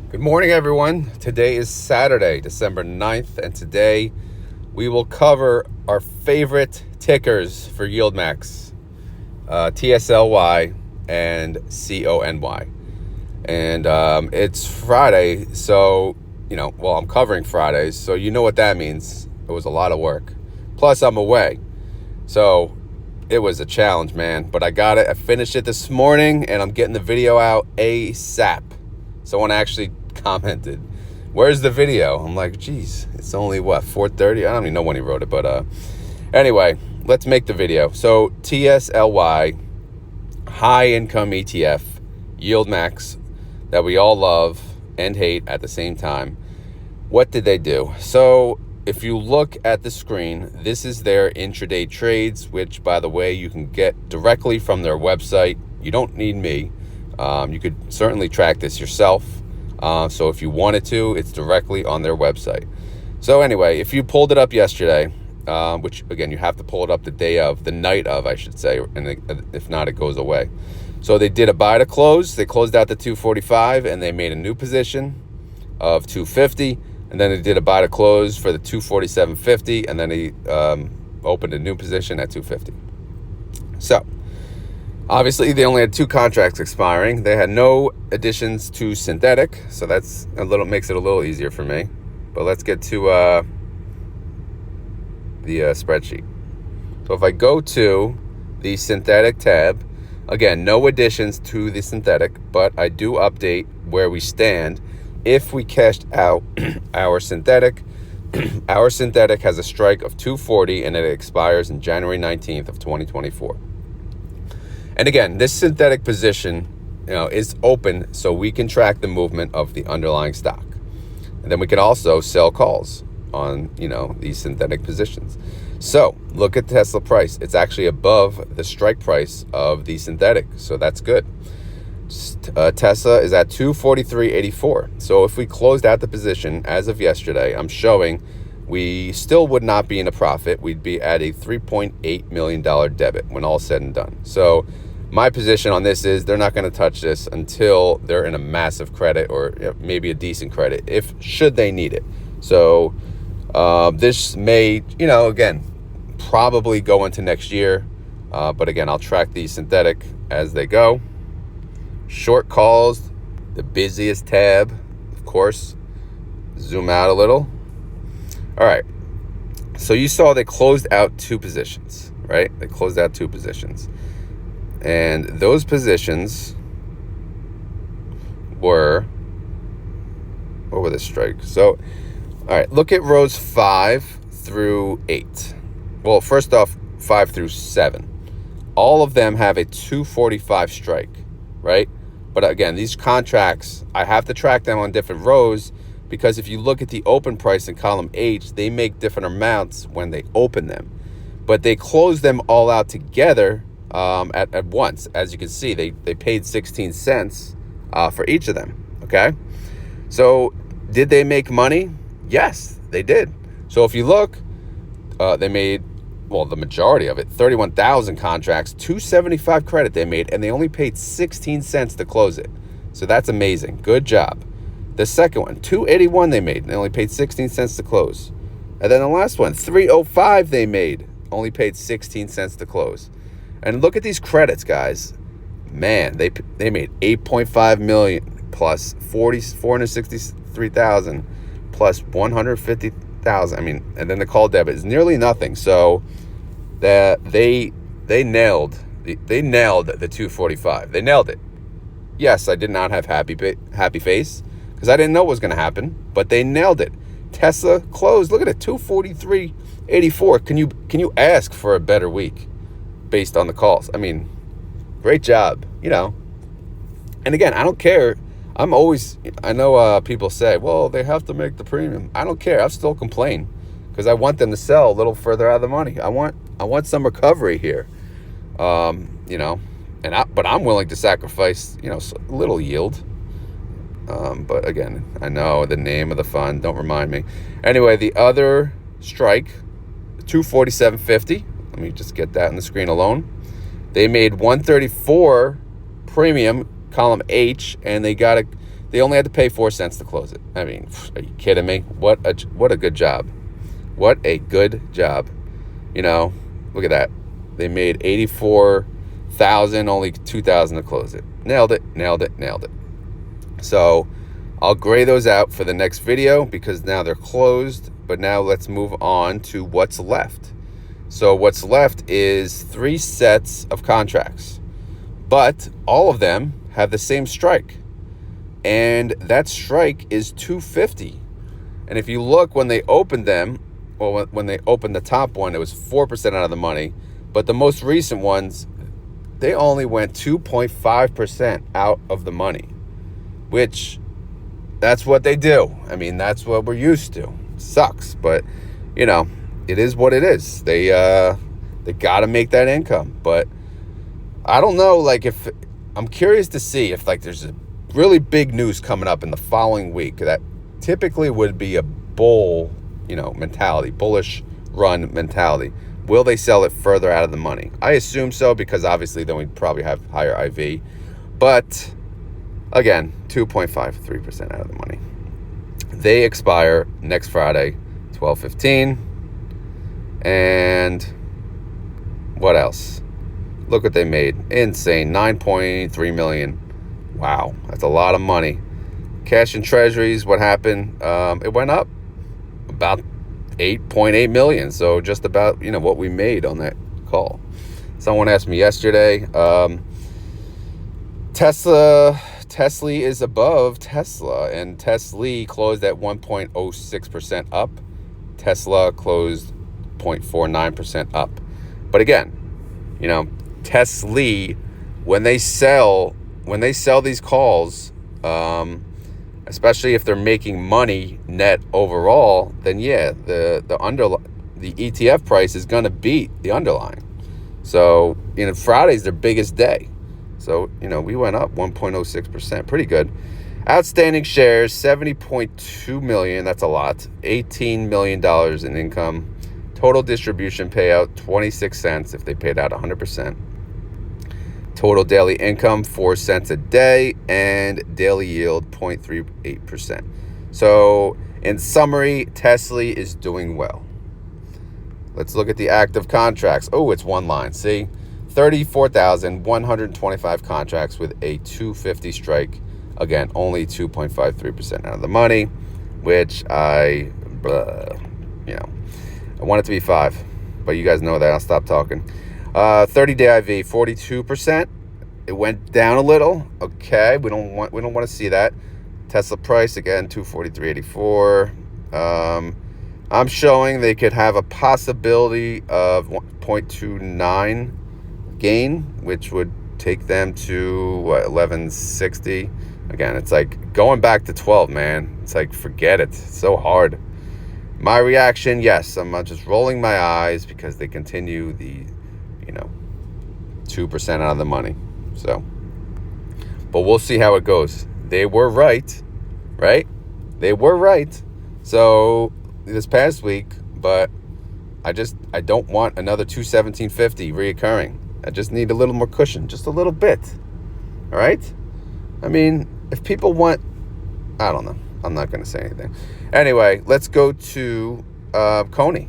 Good morning, everyone. Today is Saturday, December 9th, and today we will cover our favorite tickers for YieldMax, TSLY and CONY. And it's Friday, so, I'm covering Fridays, so you know what that means. It was a lot of work. Plus, I'm away. So it was a challenge, man, but I got it. I finished it this morning, and I'm getting the video out ASAP. Someone actually commented, "Where's the video?" I'm like, geez, it's only 4:30. I don't even know when he wrote it, but anyway, let's make the video. So TSLY, high income ETF, YieldMax, that we all love and hate at the same time. What did they do? So if you look at the screen, this is their intraday trades, which, by the way, you can get directly from their website. You don't need me. You could certainly track this yourself. So if you wanted to, it's directly on their website. So anyway, if you pulled it up yesterday, which again, you have to pull it up the night of, I should say, and if not, it goes away. So they did a buy to close. They closed out the 245 and they made a new position of 250. And then they did a buy to close for the 247.50. And then they opened a new position at 250. So obviously, they only had 2 contracts expiring. They had no additions to synthetic, so that's makes it a little easier for me. But let's get to the spreadsheet. So if I go to the synthetic tab, again, no additions to the synthetic, but I do update where we stand. If we cashed out our synthetic, our synthetic has a strike of 240 and it expires in January 19th of 2024. And again, this synthetic position, is open so we can track the movement of the underlying stock. And then we can also sell calls on, these synthetic positions. So look at Tesla price. It's actually above the strike price of the synthetic. So that's good. Tesla is at 243.84. So if we closed out the position as of yesterday, I'm showing we still would not be in a profit. We'd be at a $3.8 million debit when all said and done. So my position on this is they're not going to touch this until they're in a massive credit or maybe a decent credit, should they need it. So this may, again, probably go into next year. But again, I'll track the synthetic as they go. Short calls, the busiest tab, of course. Zoom out a little. All right. So you saw they closed out 2 positions, right? They closed out 2 positions. And those positions were, what were the strike? So, all right, look at rows 5 through 8. Well, first off, 5 through 7. All of them have a 245 strike, right? But again, these contracts, I have to track them on different rows because if you look at the open price in column H, they make different amounts when they open them. But they close them all out together at once. As you can see, they paid 16 cents for each of them, okay? So did they make money? Yes, they did. So if you look, they made, the majority of it, 31,000 contracts, 275 credit they made, and they only paid 16 cents to close it. So that's amazing. Good job. The second one, 281 they made, and they only paid 16 cents to close. And then the last one, 305 they made, only paid 16 cents to close. And look at these credits, guys. Man, they made 8.5 million plus 463,000 plus 150,000. I mean, and then the call debit is nearly nothing. So that they nailed the 245. They nailed it. Yes, I did not have happy face because I didn't know what was going to happen, but they nailed it. Tesla closed. Look at it, 243.84. Can you ask for a better week based on the calls? I mean, great job, And again, I don't care. I know people say, well, they have to make the premium. I don't care. I'll still complain because I want them to sell a little further out of the money. I want some recovery here, but I'm willing to sacrifice, a little yield. But again, I know the name of the fund. Don't remind me. Anyway, the other strike, 247.50. Let me just get that on the screen alone. They made 134 premium column H, and they got They only had to pay 4 cents to close it. I mean, are you kidding me? What a good job. What a good job. You know, look at that. They made 84,000, only 2,000 to close it. Nailed it, nailed it, nailed it. So I'll gray those out for the next video because now they're closed. But now let's move on to what's left. So what's left is 3 sets of contracts, but all of them have the same strike. And that strike is 250. And if you look when they opened them, well, when they opened the top one, it was 4% out of the money. But the most recent ones, they only went 2.5% out of the money, which that's what they do. I mean, that's what we're used to. Sucks, but you know, it is what it is. They got to make that income. But I don't know, like, if I'm curious to see if like there's a really big news coming up in the following week that typically would be a bull, mentality, bullish run mentality. Will they sell it further out of the money? I assume so, because obviously then we'd probably have higher IV. But again, 2.53% out of the money. They expire next Friday, 12/15. And what else? Look what they made. Insane. 9.3 million. Wow, that's a lot of money. Cash and treasuries, what happened? It went up about 8.8 million. So just about, what we made on that call. Someone asked me yesterday, TSLY is above Tesla, and TSLY closed at 1.06% up. Tesla closed 0.49% up. But again, TSLY, when they sell these calls, especially if they're making money net overall, then yeah, the ETF price is going to beat the underlying. So, Friday's their biggest day. So, we went up 1.06%, pretty good. Outstanding shares, 70.2 million. That's a lot. $18 million in income. Total distribution payout, 26 cents if they paid out 100%. Total daily income, 4 cents a day, and daily yield, 0.38%. So, in summary, TSLY is doing well. Let's look at the active contracts. Oh, it's one line. See? 34,125 contracts with a 250 strike. Again, only 2.53% out of the money, which I want it to be 5, but you guys know that. I'll stop talking. 30-day IV, 42%. It went down a little. Okay, we don't want to see that. Tesla price again, 243.84. I'm showing they could have a possibility of 0.29 gain, which would take them to 1160. Again, it's like going back to 12, man. It's like, forget it. It's so hard. My reaction, yes, I'm just rolling my eyes because they continue the 2% out of the money. So, but we'll see how it goes. They were right? They were right. So this past week, but I don't want another 217.50 reoccurring. I just need a little more cushion, just a little bit. All right? I mean, if people want, I don't know. I'm not going to say anything. Anyway, let's go to CONY.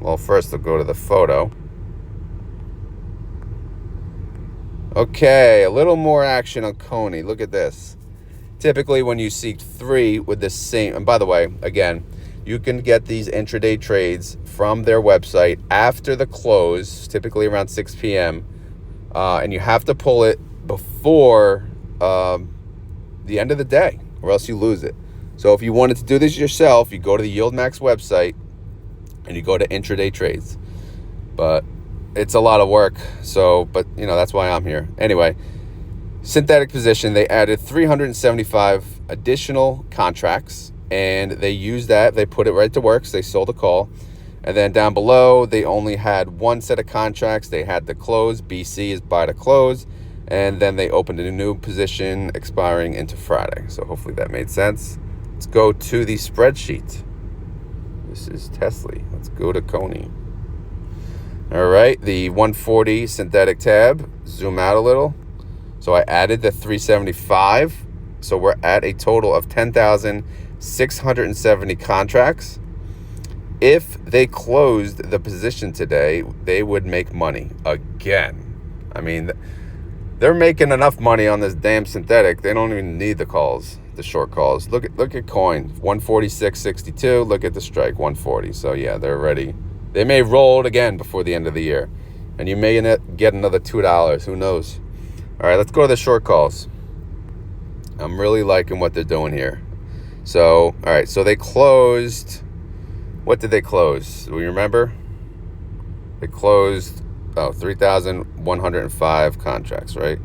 Well, first I'll go to the photo. Okay, a little more action on CONY. Look at this. Typically, when you see 3 with the same, and by the way, again, you can get these intraday trades from their website after the close, typically around 6 p.m., and you have to pull it before the end of the day, or else you lose it. So if you wanted to do this yourself, you go to the YieldMax website and you go to intraday trades. But it's a lot of work, so, but that's why I'm here. Anyway, synthetic position, they added 375 additional contracts, and they used that, they put it right to work, so they sold a call. And then down below, they only had 1 set of contracts. They had the close, BC is buy to close, and then they opened a new position expiring into Friday. So hopefully that made sense. Let's go to the spreadsheet. This is TSLY. Let's go to CONY. All right, the 140 synthetic tab. Zoom out a little. So I added the 375. So we're at a total of 10,670 contracts. If they closed the position today, they would make money again. I mean, they're making enough money on this damn synthetic. They don't even need the calls, the short calls. Look at coin, 146.62. Look at the strike, 140. So yeah, they're ready. They may roll it again before the end of the year, and you may get another $2. Who knows? All right, let's go to the short calls. I'm really liking what they're doing here. So, all right, so they closed. What did they close? Do we remember? They closed 3,105 contracts, right?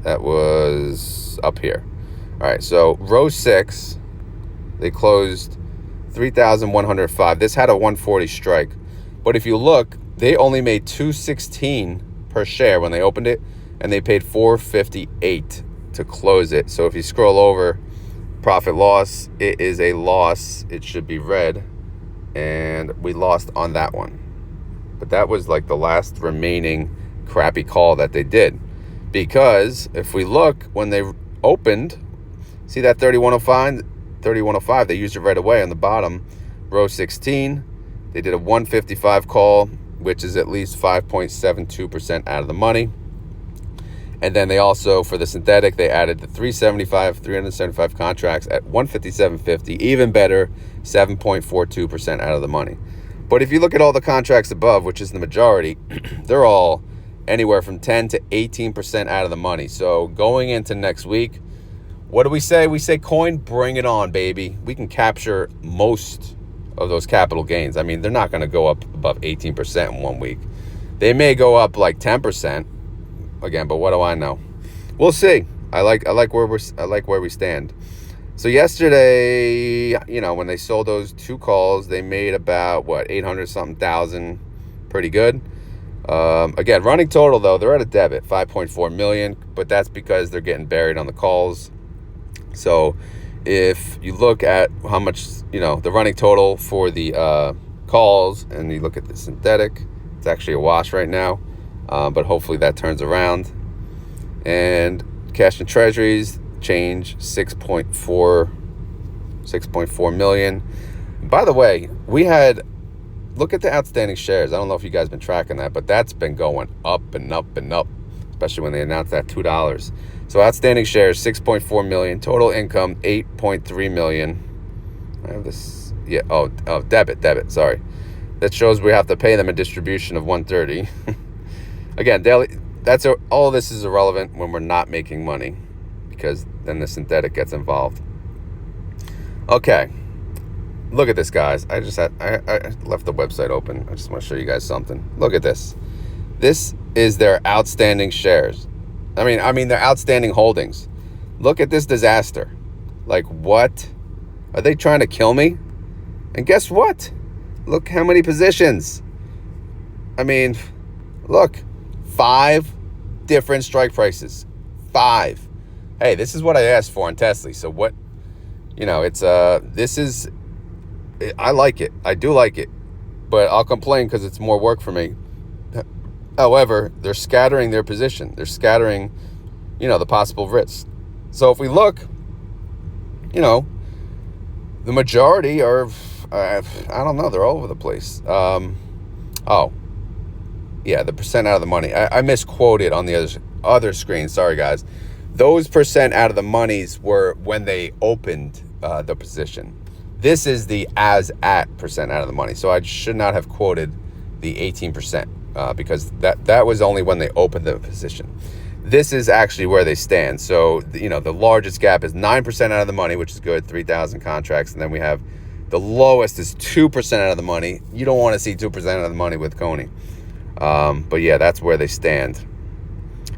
That was up here. All right, so row 6, they closed 3,105. This had a 140 strike. But if you look, they only made $216 per share when they opened it, and they paid $458 to close it. So if you scroll over, profit loss, it is a loss. It should be red, and we lost on that one. But that was like the last remaining crappy call that they did. Because if we look, when they opened, see that 3105, they used it right away on the bottom, row 16. They did a 155 call, which is at least 5.72% out of the money. And then they also, for the synthetic, they added the 375 contracts at 157.50, even better, 7.42% out of the money. But if you look at all the contracts above, which is the majority, they're all anywhere from 10 to 18% out of the money. So going into next week, what do we say? We say, coin, bring it on, baby. We can capture most of those capital gains. I mean, they're not going to go up above 18% in 1 week. They may go up like 10% again, but what do I know? We'll see. I like where we stand. So yesterday, when they sold those 2 calls, they made about 800-something thousand. Pretty good. Again, running total though, they're at a debit, 5.4 million, but that's because they're getting buried on the calls. So if you look at how much, the running total for the calls, and you look at the synthetic, it's actually a wash right now, but hopefully that turns around. And cash and treasuries change 6.4 million. By the way, look at the outstanding shares. I don't know if you guys been tracking that, but that's been going up and up and up, especially when they announced that $2. So outstanding shares, 6.4 million. Total income, 8.3 million. I have this, debit, sorry. That shows we have to pay them a distribution of 130. Again, daily, all this is irrelevant when we're not making money, because then the synthetic gets involved. Okay. Look at this, guys. I left the website open. I just want to show you guys something. Look at this. This is their outstanding shares. I mean their outstanding holdings. Look at this disaster. Like, what? Are they trying to kill me? And guess what? Look how many positions. I mean, look, 5 different strike prices. 5. Hey, this is what I asked for on TSLY. So what, I like it. I do like it, but I'll complain because it's more work for me. However, they're scattering their position. They're scattering, the possible risks. So if we look, the majority are, I don't know, they're all over the place. The percent out of the money. I misquoted on the other screen. Sorry, guys. Those percent out of the monies were when they opened the position. This is the as at percent out of the money. So I should not have quoted the 18% because that was only when they opened the position. This is actually where they stand. So, the largest gap is 9% out of the money, which is good, 3,000 contracts. And then we have the lowest is 2% out of the money. You don't want to see 2% out of the money with CONY. But yeah, that's where they stand.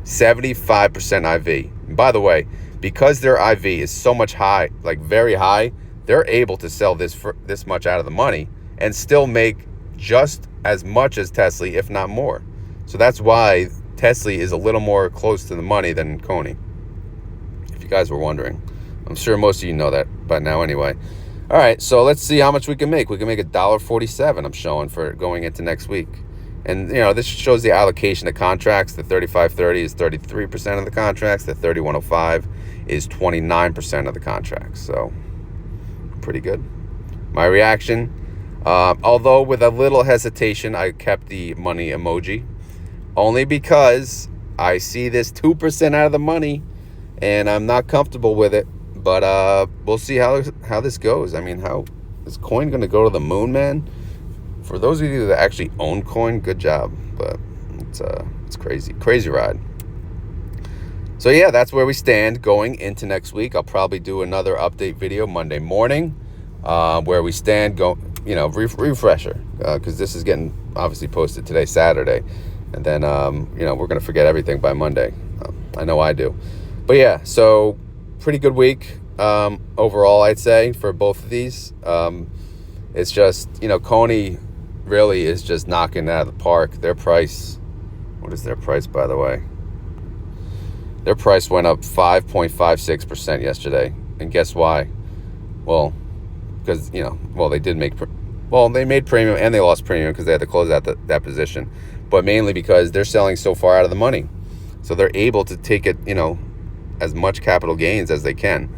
75% IV. And by the way, because their IV is so much high, like very high, they're able to sell this much out of the money and still make just as much as TSLY, if not more. So that's why TSLY is a little more close to the money than CONY, if you guys were wondering. I'm sure most of you know that by now anyway. All right, so let's see how much we can make. We can make $1.47, I'm showing, for going into next week. And, this shows the allocation of contracts. The 3530 is 33% of the contracts. The 3105 is 29% of the contracts. So pretty good. My reaction, although with a little hesitation, I kept the money emoji, only because I see this 2% out of the money and I'm not comfortable with it. But we'll see how this goes. I mean, how is coin going to go to the moon, man? For those of you that actually own coin, good job. But it's crazy ride. So yeah, that's where we stand going into next week. I'll probably do another update video Monday morning, where we stand, refresher, because this is getting obviously posted today, Saturday, and then we're gonna forget everything by Monday. I know I do. But yeah, so pretty good week overall, I'd say, for both of these. It's just, CONY really is just knocking it out of the park. Their price, what is their price, by the way? Their price went up 5.56% yesterday. And guess why? Well, because, they made premium and they lost premium because they had to close out that position. But mainly because they're selling so far out of the money. So they're able to take it, as much capital gains as they can.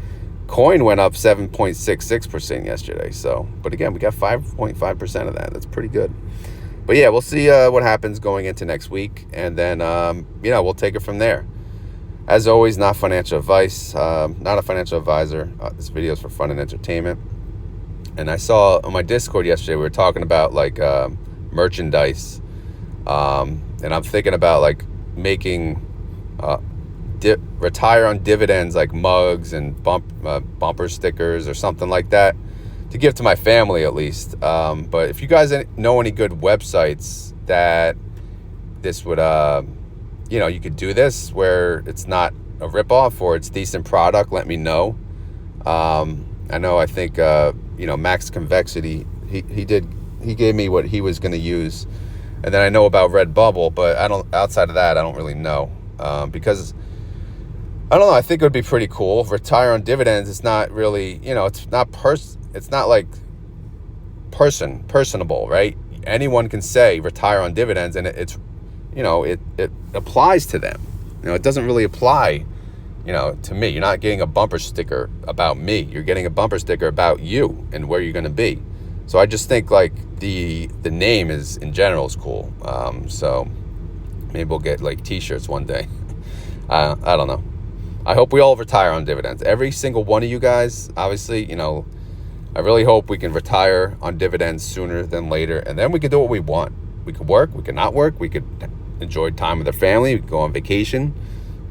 Coin went up 7.66% yesterday. So, but again, we got 5.5% of that. That's pretty good. But yeah, we'll see what happens going into next week. And then, we'll take it from there. As always, not financial advice, not a financial advisor. This video is for fun and entertainment. And I saw on my Discord yesterday, we were talking about merchandise. And I'm thinking about making retire on dividends, like mugs and bumper stickers or something like that, to give to my family at least. But if you guys know any good websites that this would, you could do this where it's not a ripoff or it's decent product, let me know. I think Max Convexity, he gave me what he was going to use. And then I know about Redbubble, but outside of that, I don't really know. Because I don't know, I think it would be pretty cool. Retire on dividends, it's not really, it's not like personable, right? Anyone can say retire on dividends, and it's it applies to them. It doesn't really apply, to me. You're not getting a bumper sticker about me. You're getting a bumper sticker about you and where you're going to be. So I just think the name is, in general, is cool. So maybe we'll get t-shirts one day. I don't know. I hope we all retire on dividends. Every single one of you guys, obviously, I really hope we can retire on dividends sooner than later. And then we can do what we want. We could work, we could not work, we could enjoy time with our family, we could go on vacation,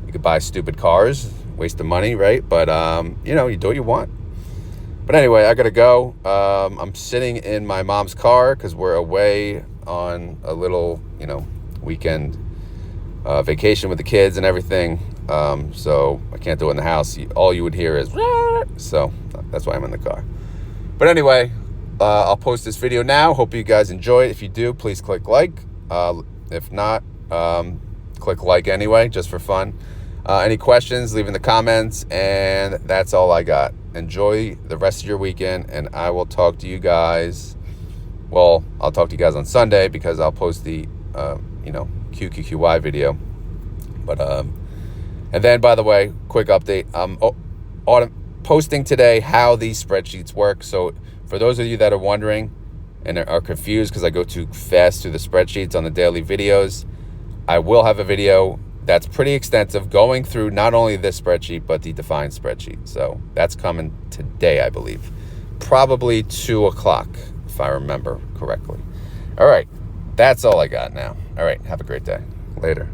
we could buy stupid cars, waste the money, right? But, you do what you want. But anyway, I got to go. I'm sitting in my mom's car because we're away on a little, weekend vacation with the kids and everything. So I can't do it in the house. All you would hear is, so that's why I'm in the car. But anyway, I'll post this video now. Hope you guys enjoy it. If you do, please click like. If not, click like anyway, just for fun. Any questions, leave in the comments. And that's all I got. Enjoy the rest of your weekend, and I will talk to you guys. Well, I'll talk to you guys on Sunday because I'll post the, QQQY video. But, and then, by the way, quick update. Posting today how these spreadsheets work. So for those of you that are wondering and are confused because I go too fast through the spreadsheets on the daily videos, I will have a video that's pretty extensive going through not only this spreadsheet, but the defined spreadsheet. So that's coming today, I believe. Probably 2 o'clock, if I remember correctly. All right. That's all I got now. All right. Have a great day. Later.